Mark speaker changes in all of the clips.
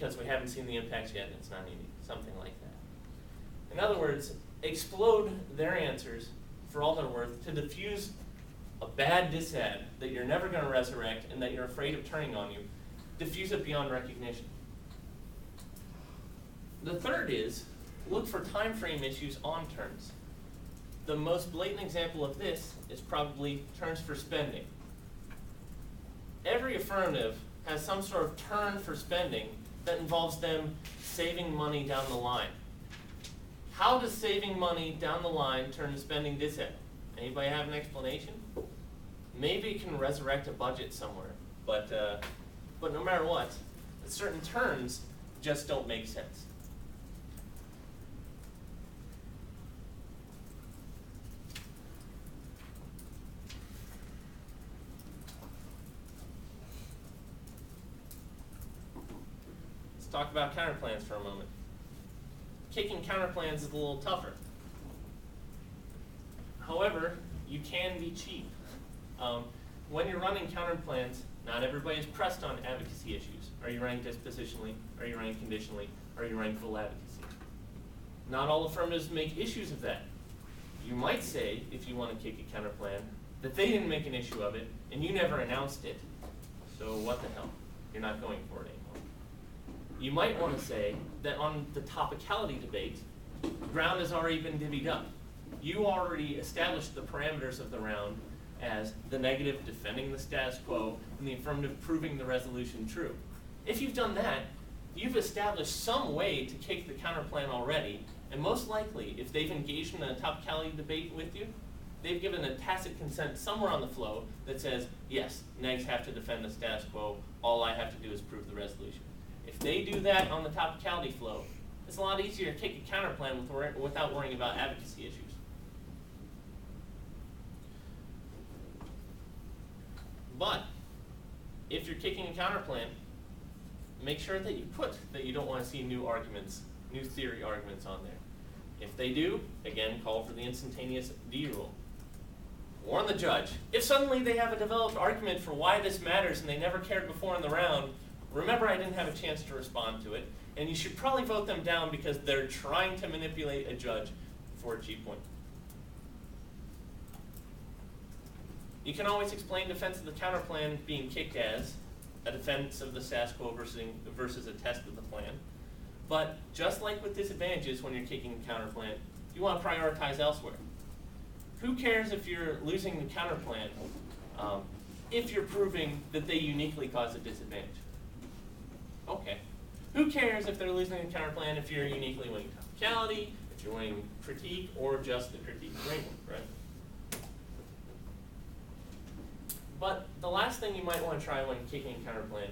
Speaker 1: because we haven't seen the impacts yet and it's not needed, something like that. In other words, explode their answers for all they're worth to diffuse a bad disad that you're never going to resurrect and that you're afraid of turning on you. Diffuse it beyond recognition. The third is, look for time frame issues on turns. The most blatant example of this is probably turns for spending. Every affirmative has some sort of turn for spending that involves them saving money down the line. How does saving money down the line turn to spending disad? Anybody have an explanation? Maybe it can resurrect a budget somewhere, but no matter what, certain turns just don't make sense. Let's talk about counterplans for a moment. Kicking counterplans is a little tougher. However, you can be cheap. When you're running counterplans, not everybody is pressed on advocacy issues. Are you running dispositionally? Are you running conditionally? Are you running full advocacy? Not all affirmatives make issues of that. You might say, if you want to kick a counterplan, that they didn't make an issue of it, and you never announced it. So what the hell? You're not going for it anymore. You might want to say that on the topicality debate, ground has already been divvied up. You already established the parameters of the round as the negative defending the status quo and the affirmative proving the resolution true. If you've done that, you've established some way to kick the counterplan already, and most likely, if they've engaged in a topicality debate with you, they've given a tacit consent somewhere on the flow that says, yes, negs have to defend the status quo, all I have to do is prove the resolution. If they do that on the topicality flow, it's a lot easier to kick a counterplan without worrying about advocacy issues. But if you're kicking a counterplan, make sure that you put that you don't want to see new arguments, new theory arguments on there. If they do, again, call for the instantaneous D rule. Warn the judge. If suddenly they have a developed argument for why this matters and they never cared before in the round, remember I didn't have a chance to respond to it, and you should probably vote them down because they're trying to manipulate a judge for a cheap point. You can always explain defense of the counterplan being kicked as a defense of the status quo versus a test of the plan. But just like with disadvantages when you're kicking a counterplan, you want to prioritize elsewhere. Who cares if you're losing the counterplan if you're proving that they uniquely cause a disadvantage? Okay. Who cares if they're losing the counterplan if you're uniquely winning topicality, if you're winning critique, or just the critique framework, right? But the last thing you might want to try when kicking a counterplan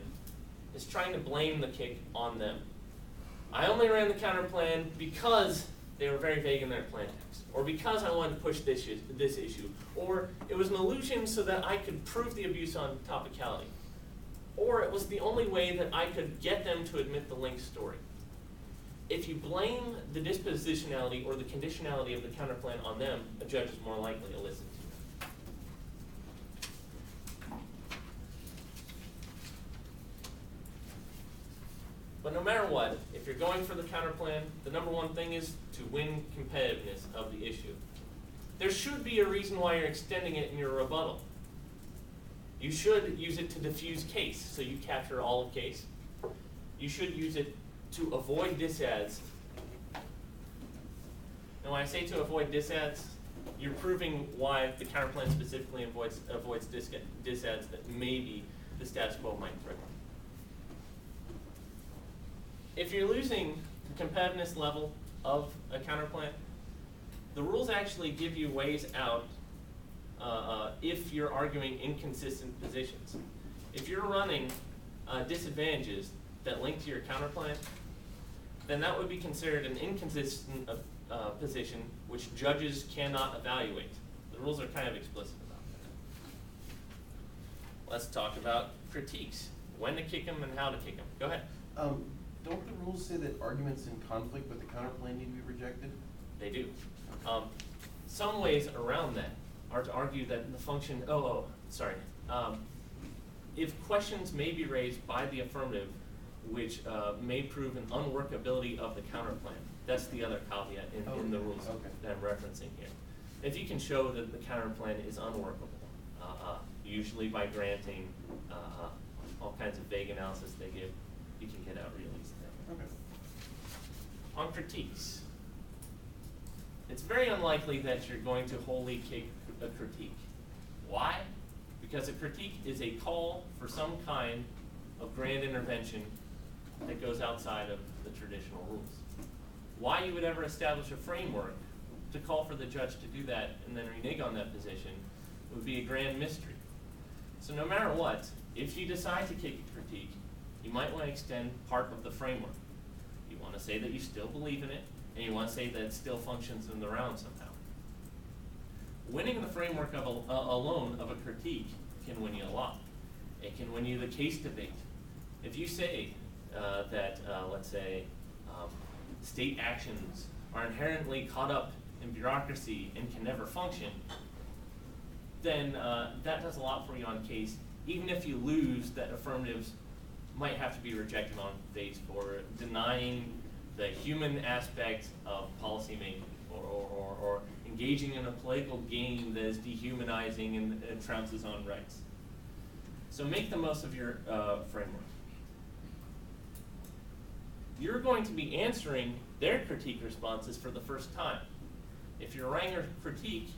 Speaker 1: is trying to blame the kick on them. I only ran the counterplan because they were very vague in their plan text, or because I wanted to push this issue, or it was an illusion so that I could prove the abuse on topicality, or it was the only way that I could get them to admit the linked story. If you blame the dispositionality or the conditionality of the counterplan on them, a judge is more likely to listen to you. But no matter what, if you're going for the counterplan, the number one thing is to win competitiveness of the issue. There should be a reason why you're extending it in your rebuttal. You should use it to diffuse case, so you capture all of case. You should use it to avoid disads. And when I say to avoid disads, you're proving why the counterplan specifically avoids disads that maybe the status quo might threaten. If you're losing the competitiveness level of a counterplan, the rules actually give you ways out if you're arguing inconsistent positions. If you're running disadvantages that link to your counterplan, then that would be considered an inconsistent position which judges cannot evaluate. The rules are kind of explicit about that. Let's talk about critiques. When to kick them and how to kick them. Go ahead.
Speaker 2: Don't the rules say that arguments in conflict with the counterplan need to be rejected?
Speaker 1: They do. Some ways around that are to argue that the function, if questions may be raised by the affirmative which may prove an unworkability of the counterplan. That's the other caveat in the rules that I'm referencing here. If you can show that the counterplan is unworkable, usually by granting all kinds of vague analysis they give, you can get out real easy.
Speaker 2: Okay.
Speaker 1: On critiques, it's very unlikely that you're going to wholly kick a critique. Why? Because a critique is a call for some kind of grand intervention that goes outside of the traditional rules. Why you would ever establish a framework to call for the judge to do that and then renege on that position would be a grand mystery. So no matter what, if you decide to kick a critique, you might want to extend part of the framework. You want to say that you still believe in it, and you want to say that it still functions in the round somehow. Winning the framework of alone of a critique can win you a lot. It can win you the case debate. If you say that, let's say, state actions are inherently caught up in bureaucracy and can never function, then that does a lot for you on case, even if you lose that affirmatives might have to be rejected on face for denying the human aspect of policymaking or engaging in a political game that is dehumanizing and trounces on rights. So make the most of your framework. You're going to be answering their critique responses for the first time. If you're writing a critique,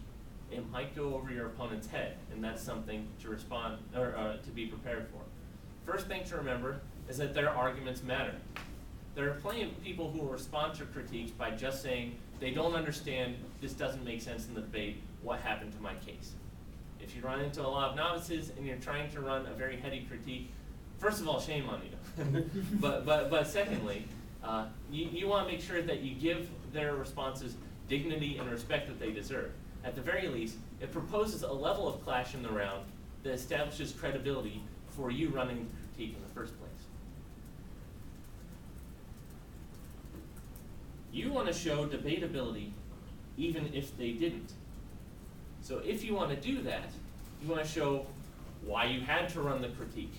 Speaker 1: it might go over your opponent's head, and that's something to respond or to be prepared for. First thing to remember is that their arguments matter. There are plenty of people who will respond to critiques by just saying they don't understand, this doesn't make sense in the debate, what happened to my case. If you run into a lot of novices and you're trying to run a very heady critique, first of all, shame on you. but secondly, you want to make sure that you give their responses dignity and respect that they deserve. At the very least, it proposes a level of clash in the round that establishes credibility for you running the critique in the first place. You want to show debatability even if they didn't. So if you want to do that, you want to show why you had to run the critique.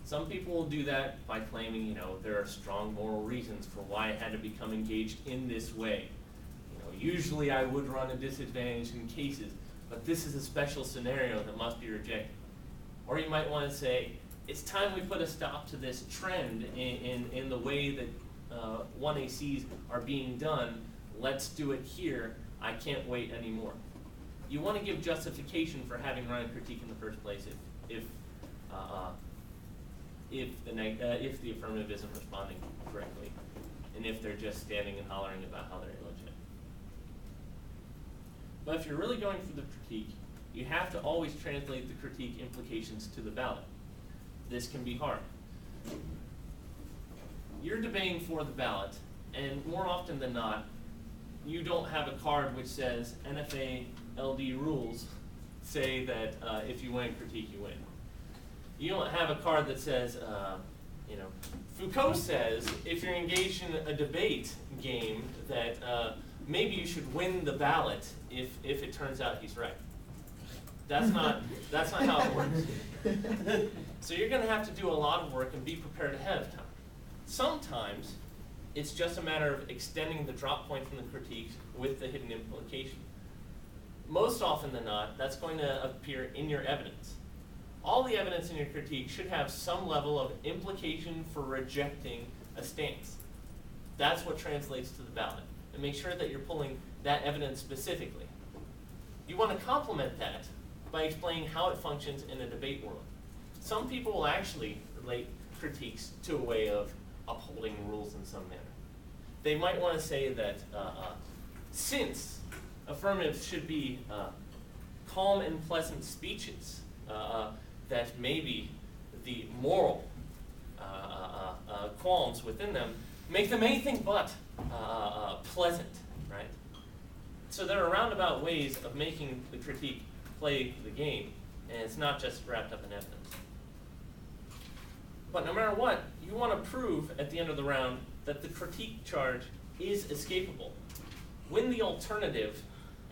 Speaker 1: Some people will do that by claiming, there are strong moral reasons for why I had to become engaged in this way. Usually I would run a disadvantage in cases, but this is a special scenario that must be rejected. Or you might want to say, it's time we put a stop to this trend in the way that 1ACs are being done. Let's do it here. I can't wait anymore. You want to give justification for having run a critique in the first place if the affirmative isn't responding correctly, and if they're just standing and hollering about how they're illegit. But if you're really going for the critique, you have to always translate the critique implications to the ballot. This can be hard. You're debating for the ballot, and more often than not, you don't have a card which says NFA-LD rules say that if you win critique, you win. You don't have a card that says, Foucault says if you're engaged in a debate game that maybe you should win the ballot if it turns out he's right. That's not how it works. So you're going to have to do a lot of work and be prepared ahead of time. Sometimes it's just a matter of extending the drop point from the critiques with the hidden implication. Most often than not, that's going to appear in your evidence. All the evidence in your critique should have some level of implication for rejecting a stance. That's what translates to the ballot. And make sure that you're pulling that evidence specifically. You want to complement that by explaining how it functions in a debate world. Some people will actually relate critiques to a way of upholding rules in some manner. They might want to say that since affirmatives should be calm and pleasant speeches, that maybe the moral qualms within them make them anything but pleasant, right? So there are roundabout ways of making the critique play the game, and it's not just wrapped up in evidence. But no matter what, you want to prove at the end of the round that the critique charge is escapable. Win the alternative,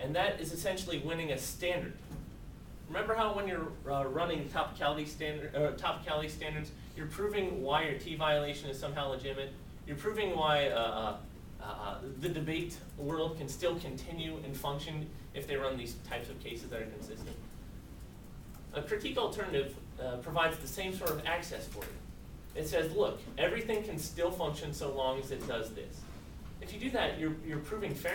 Speaker 1: and that is essentially winning a standard. Remember how when you're running topicality standards, You're proving why your T violation is somehow legitimate. You're proving why the debate world can still continue and function if they run these types of cases that are consistent. A critique alternative provides the same sort of access for you. It says, look, everything can still function so long as it does this. If you do that, you're proving fairness.